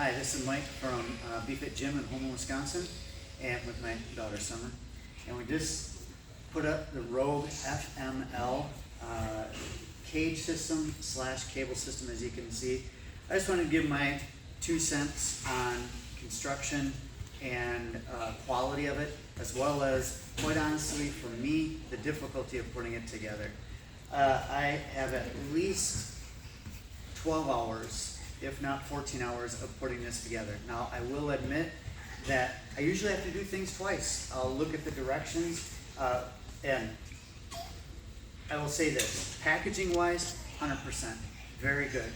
Hi, this is Mike from BFit Gym in Houma, Wisconsin, and with my daughter Summer. And we just put up the Rogue FML cage system / cable system, as you can see. I just want to give my 2 cents on construction and quality of it, as well as, quite honestly, for me, the difficulty of putting it together. I have at least 12 hours, if not 14 hours, of putting this together. Now, I will admit that I usually have to do things twice. I'll look at the directions, and I will say this, packaging-wise, 100%, very good.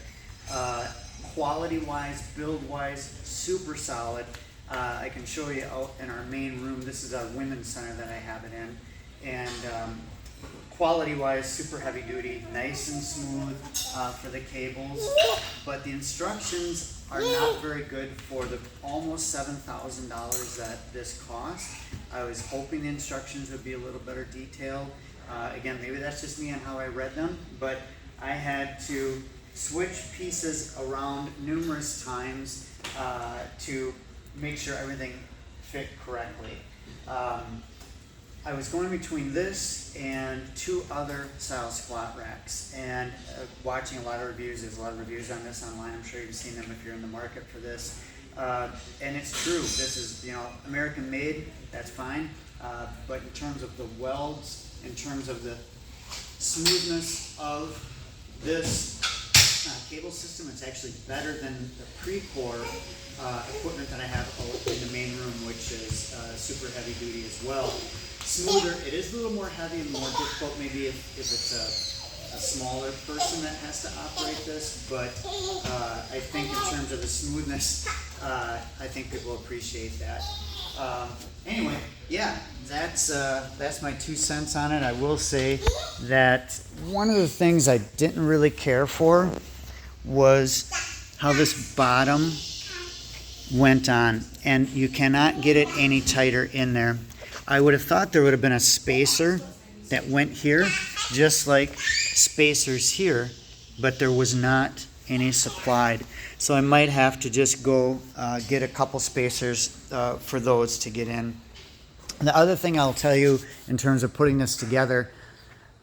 Quality-wise, build-wise, super solid. I can show you out in our main room. This is our women's center that I have it in. And quality-wise, super heavy-duty, nice and smooth for the cables. But the instructions are not very good for the almost $7,000 that this cost. I was hoping the instructions would be a little better detailed. Again, maybe that's just me on how I read them, but I had to switch pieces around numerous times to make sure everything fit correctly. I was going between this and 2 other style squat racks, and watching a lot of reviews. There's a lot of reviews on this online. I'm sure you've seen them if you're in the market for this. And it's true. This is, American made. That's fine. But in terms of the welds, in terms of the smoothness of this cable system, it's actually better than the Precor equipment that I have in the main room, which is super heavy duty as well. Smoother. It is a little more heavy and more difficult maybe if it's a smaller person that has to operate this, but I think in terms of the smoothness, I think people appreciate that. Anyway, yeah, that's my 2 cents on it. I will say that one of the things I didn't really care for was how this bottom went on, and you cannot get it any tighter in there. I would have thought there would have been a spacer that went here, just like spacers here, but there was not any supplied. So I might have to just go get a couple spacers for those to get in. The other thing I'll tell you in terms of putting this together,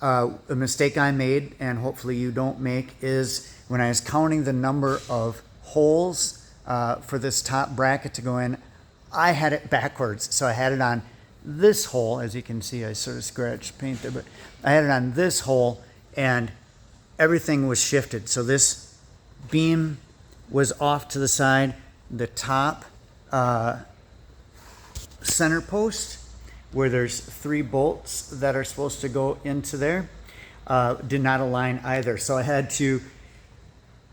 a mistake I made, and hopefully you don't make, is when I was counting the number of holes for this top bracket to go in, I had it backwards. So I had it on this hole, as you can see, I sort of scratched paint there, but I had it on this hole, and everything was shifted. So this beam was off to the side. The top center post, where there's 3 bolts that are supposed to go into there, did not align either. So I had to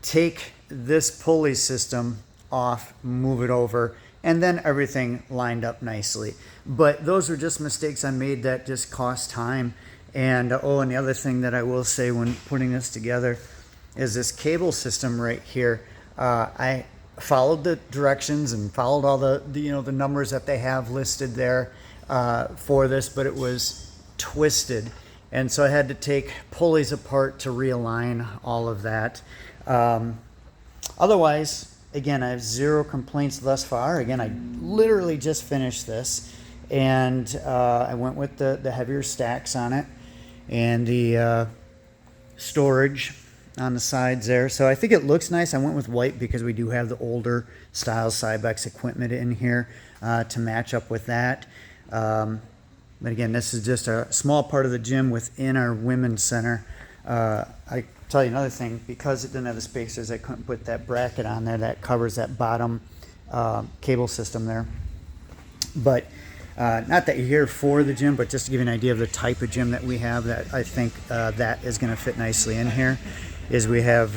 take this pulley system off, move it over, and then everything lined up nicely. But those were just mistakes I made that just cost time. And and the other thing that I will say when putting this together is this cable system right here. I followed the directions and followed all the numbers that they have listed there for this, but it was twisted, and so I had to take pulleys apart to realign all of that. Otherwise, again, I have 0 complaints thus far. Again, I literally just finished this, and I went with the heavier stacks on it and the storage on the sides there. So I think it looks nice. I went with white because we do have the older style Cybex equipment in here to match up with that. But again, this is just a small part of the gym within our women's center. I tell you another thing, because it didn't have the spacers, I couldn't put that bracket on there that covers that bottom cable system there. But not that you're here for the gym, but just to give you an idea of the type of gym that we have, that I think that is going to fit nicely in here, is we have,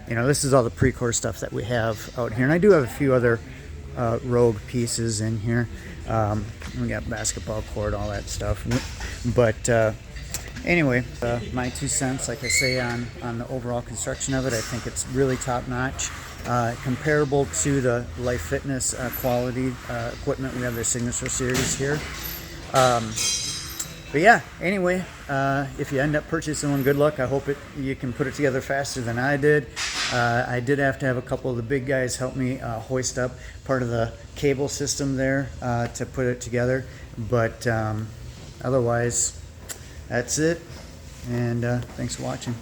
this is all the Precor stuff that we have out here. And I do have a few other Rogue pieces in here. We got basketball court, all that stuff. But anyway, my 2 cents, like I say, on the overall construction of it, I think it's really top notch. Comparable to the Life Fitness quality equipment. We have their Signature Series here. But yeah, anyway, if you end up purchasing one, good luck. I hope you can put it together faster than I did. I did have to have a couple of the big guys help me hoist up part of the cable system there to put it together, but otherwise that's it, and thanks for watching.